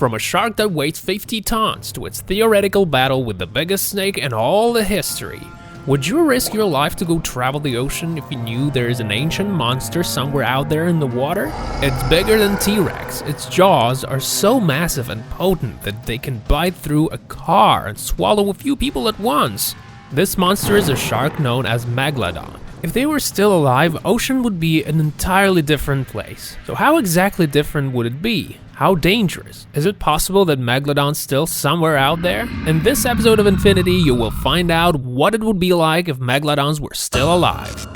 From a shark that weighs 50 tons to its theoretical battle with the biggest snake in all the history. Would you risk your life to go travel the ocean if you knew there is an ancient monster somewhere out there in the water? It's bigger than T-Rex. Its jaws are so massive and potent that they can bite through a car and swallow a few people at once. This monster is a shark known as Megalodon. If they were still alive, ocean would be an entirely different place. So how exactly different would it be? How dangerous? Is it possible that Megalodon's still somewhere out there? In this episode of Infinity, you will find out what it would be like if Megalodons were still alive.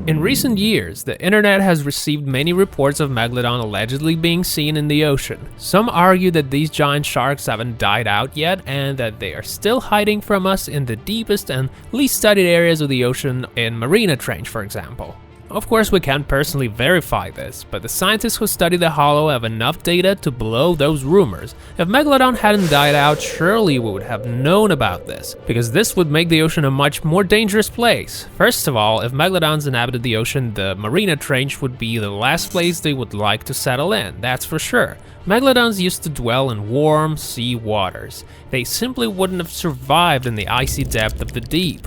In recent years, the internet has received many reports of Megalodon allegedly being seen in the ocean. Some argue that these giant sharks haven't died out yet and that they are still hiding from us in the deepest and least studied areas of the ocean, in Mariana Trench, for example. Of course, we can't personally verify this, but the scientists who study the hollow have enough data to blow those rumors. If Megalodon hadn't died out, surely we would have known about this, because this would make the ocean a much more dangerous place. First of all, if Megalodons inhabited the ocean, the Mariana Trench would be the last place they would like to settle in, that's for sure. Megalodons used to dwell in warm sea waters. They simply wouldn't have survived in the icy depth of the deep.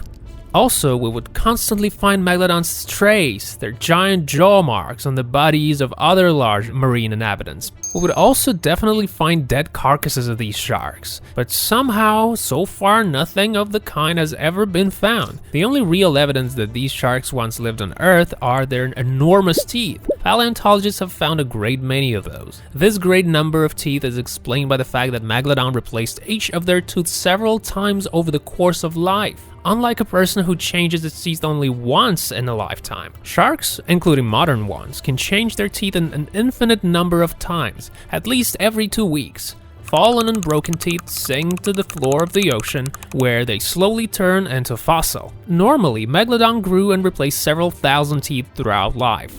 Also, we would constantly find Megalodon's trace, their giant jaw marks on the bodies of other large marine inhabitants. We would also definitely find dead carcasses of these sharks, but somehow, so far, nothing of the kind has ever been found. The only real evidence that these sharks once lived on Earth are their enormous teeth. Paleontologists have found a great many of those. This great number of teeth is explained by the fact that Megalodon replaced each of their teeth several times over the course of life. Unlike a person who changes its teeth only once in a lifetime, sharks, including modern ones, can change their teeth an infinite number of times, at least every 2 weeks. Fallen and broken teeth sink to the floor of the ocean, where they slowly turn into fossil. Normally, Megalodon grew and replaced several thousand teeth throughout life.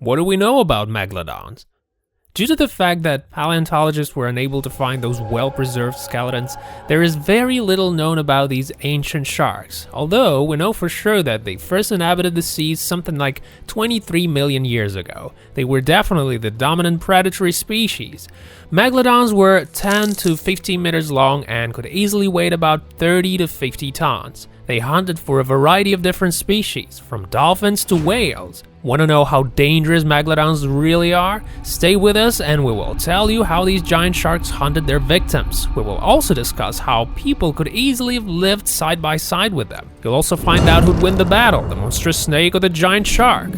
What do we know about Megalodons? Due to the fact that paleontologists were unable to find those well-preserved skeletons, there is very little known about these ancient sharks, although we know for sure that they first inhabited the seas something like 23 million years ago. They were definitely the dominant predatory species. Megalodons were 10 to 15 meters long and could easily weigh about 30 to 50 tons. They hunted for a variety of different species, from dolphins to whales. Want to know how dangerous Megalodons really are? Stay with us and we will tell you how these giant sharks hunted their victims. We will also discuss how people could easily have lived side by side with them. You'll also find out who'd win the battle, the monstrous snake or the giant shark.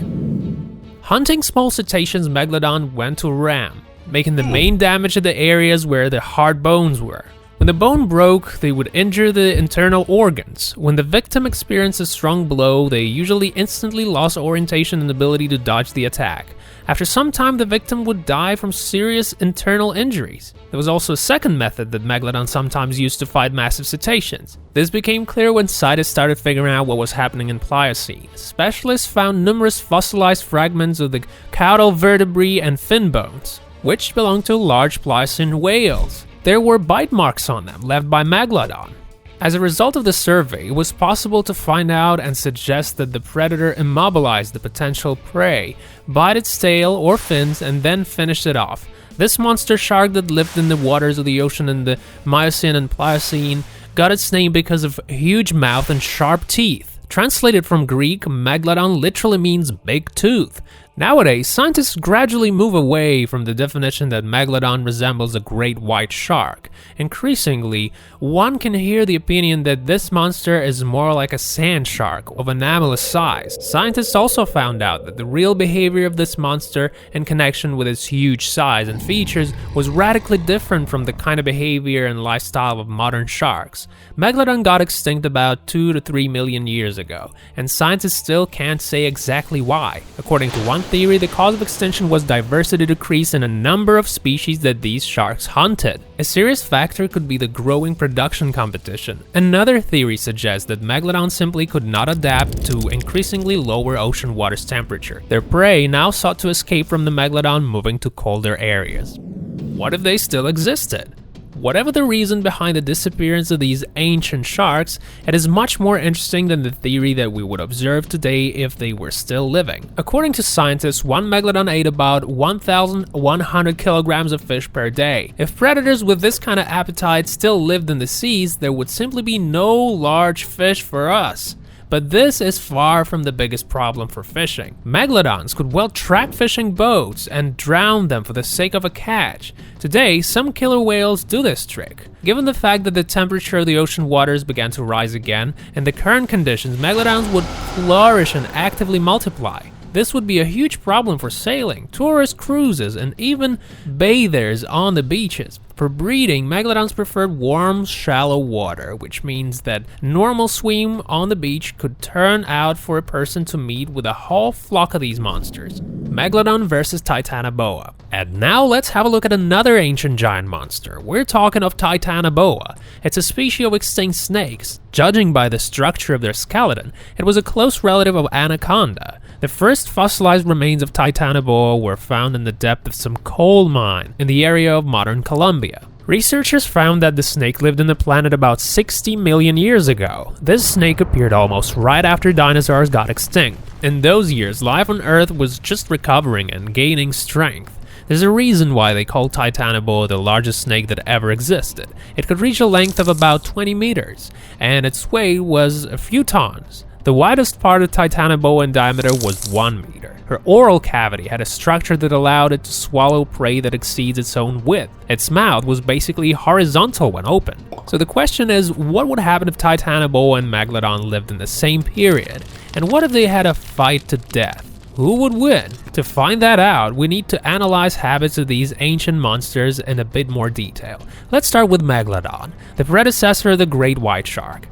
Hunting small cetaceans, Megalodon went to ram, making the main damage at the areas where the hard bones were. When the bone broke, they would injure the internal organs. When the victim experienced a strong blow, they usually instantly lost orientation and ability to dodge the attack. After some time, the victim would die from serious internal injuries. There was also a second method that Megalodon sometimes used to fight massive cetaceans. This became clear when scientists started figuring out what was happening in Pliocene. Specialists found numerous fossilized fragments of the caudal vertebrae and fin bones, which belonged to large Pliocene whales. There were bite marks on them left by Megalodon. As a result of the survey, it was possible to find out and suggest that the predator immobilized the potential prey, bit its tail or fins, and then finished it off. This monster shark that lived in the waters of the ocean in the Miocene and Pliocene got its name because of huge mouth and sharp teeth. Translated from Greek, Megalodon literally means big tooth. Nowadays, scientists gradually move away from the definition that Megalodon resembles a great white shark. Increasingly, one can hear the opinion that this monster is more like a sand shark of anomalous size. Scientists also found out that the real behavior of this monster, in connection with its huge size and features, was radically different from the kind of behavior and lifestyle of modern sharks. Megalodon got extinct about 2 to 3 million years ago, and scientists still can't say exactly why. According to one theory, the cause of extinction was diversity decrease in a number of species that these sharks hunted. A serious factor could be the growing production competition. Another theory suggests that Megalodon simply could not adapt to increasingly lower ocean water's temperature. Their prey now sought to escape from the Megalodon, moving to colder areas. What if they still existed? Whatever the reason behind the disappearance of these ancient sharks, it is much more interesting than the theory that we would observe today if they were still living. According to scientists, one megalodon ate about 1,100 kilograms of fish per day. If predators with this kind of appetite still lived in the seas, there would simply be no large fish for us. But this is far from the biggest problem for fishing. Megalodons could well trap fishing boats and drown them for the sake of a catch. Today, some killer whales do this trick. Given the fact that the temperature of the ocean waters began to rise again, in the current conditions, megalodons would flourish and actively multiply. This would be a huge problem for sailing, tourist cruises, and even bathers on the beaches. For breeding, megalodons preferred warm, shallow water, which means that normal swim on the beach could turn out for a person to meet with a whole flock of these monsters. Megalodon versus Titanoboa. And now let's have a look at another ancient giant monster. We're talking of Titanoboa. It's a species of extinct snakes. Judging by the structure of their skeleton, it was a close relative of Anaconda. The first fossilized remains of Titanoboa were found in the depth of some coal mine in the area of modern Colombia. Researchers found that the snake lived on the planet about 60 million years ago. This snake appeared almost right after dinosaurs got extinct. In those years, life on Earth was just recovering and gaining strength. There's a reason why they call Titanoboa the largest snake that ever existed. It could reach a length of about 20 meters, and its weight was a few tons. The widest part of Titanoboa in diameter was 1 meter. Her oral cavity had a structure that allowed it to swallow prey that exceeds its own width. Its mouth was basically horizontal when open. So the question is, what would happen if Titanoboa and Megalodon lived in the same period? And what if they had a fight to death? Who would win? To find that out, we need to analyze habits of these ancient monsters in a bit more detail. Let's start with Megalodon, the predecessor of the great white shark.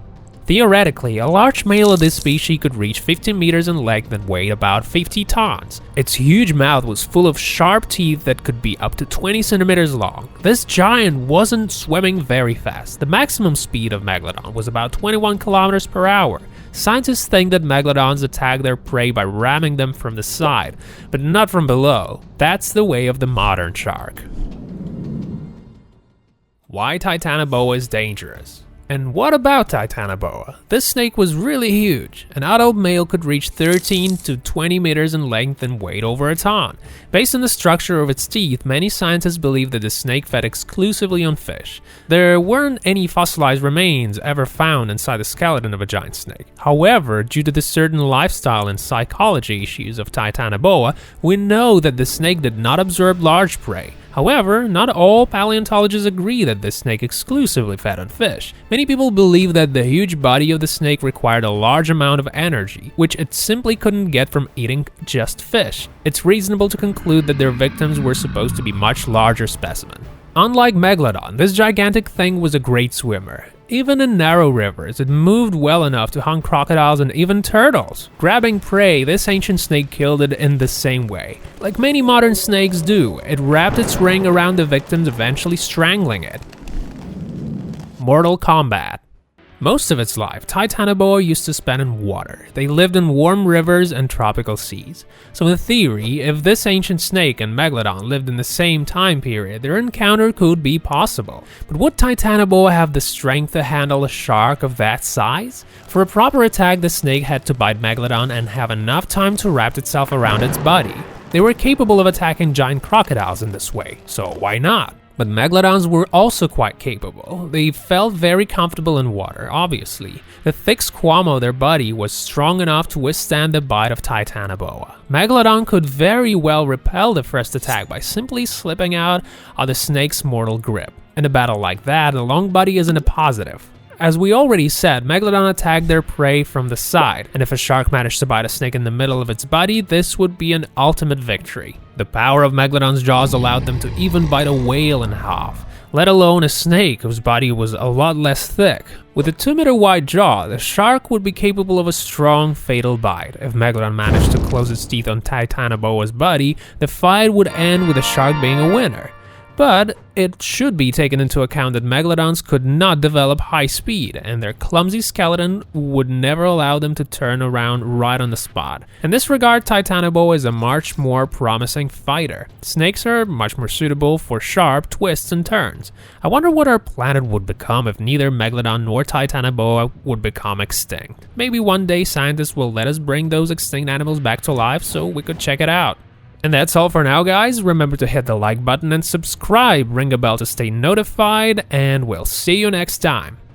Theoretically, a large male of this species could reach 15 meters in length and weigh about 50 tons. Its huge mouth was full of sharp teeth that could be up to 20 centimeters long. This giant wasn't swimming very fast. The maximum speed of Megalodon was about 21 kilometers per hour. Scientists think that Megalodons attack their prey by ramming them from the side, but not from below. That's the way of the modern shark. Why Titanoboa is dangerous? And what about Titanoboa? This snake was really huge. An adult male could reach 13 to 20 meters in length and weighed over a ton. Based on the structure of its teeth, many scientists believe that the snake fed exclusively on fish. There weren't any fossilized remains ever found inside the skeleton of a giant snake. However, due to the certain lifestyle and psychology issues of Titanoboa, we know that the snake did not absorb large prey. However, not all paleontologists agree that this snake exclusively fed on fish. Many people believe that the huge body of the snake required a large amount of energy, which it simply couldn't get from eating just fish. It's reasonable to conclude that their victims were supposed to be much larger specimens. Unlike Megalodon, this gigantic thing was a great swimmer. Even in narrow rivers, it moved well enough to hunt crocodiles and even turtles. Grabbing prey, this ancient snake killed it in the same way. Like many modern snakes do, it wrapped its ring around the victims, eventually strangling it. Mortal combat. Most of its life, Titanoboa used to spend in water. They lived in warm rivers and tropical seas. So in theory, if this ancient snake and Megalodon lived in the same time period, their encounter could be possible. But would Titanoboa have the strength to handle a shark of that size? For a proper attack, the snake had to bite Megalodon and have enough time to wrap itself around its body. They were capable of attacking giant crocodiles in this way, so why not? But Megalodons were also quite capable. They felt very comfortable in water, obviously. The thick squama of their body was strong enough to withstand the bite of Titanoboa. Megalodon could very well repel the first attack by simply slipping out of the snake's mortal grip. In a battle like that, the long body isn't a positive. As we already said, Megalodon attacked their prey from the side, and if a shark managed to bite a snake in the middle of its body, this would be an ultimate victory. The power of Megalodon's jaws allowed them to even bite a whale in half, let alone a snake whose body was a lot less thick. With a 2-meter wide jaw, the shark would be capable of a strong, fatal bite. If Megalodon managed to close its teeth on Titanoboa's body, the fight would end with the shark being a winner. But it should be taken into account that Megalodons could not develop high speed, and their clumsy skeleton would never allow them to turn around right on the spot. In this regard, Titanoboa is a much more promising fighter. Snakes are much more suitable for sharp twists and turns. I wonder what our planet would become if neither Megalodon nor Titanoboa would become extinct. Maybe one day scientists will let us bring those extinct animals back to life so we could check it out. And that's all for now, guys. Remember to hit the like button and subscribe, ring a bell to stay notified, and we'll see you next time.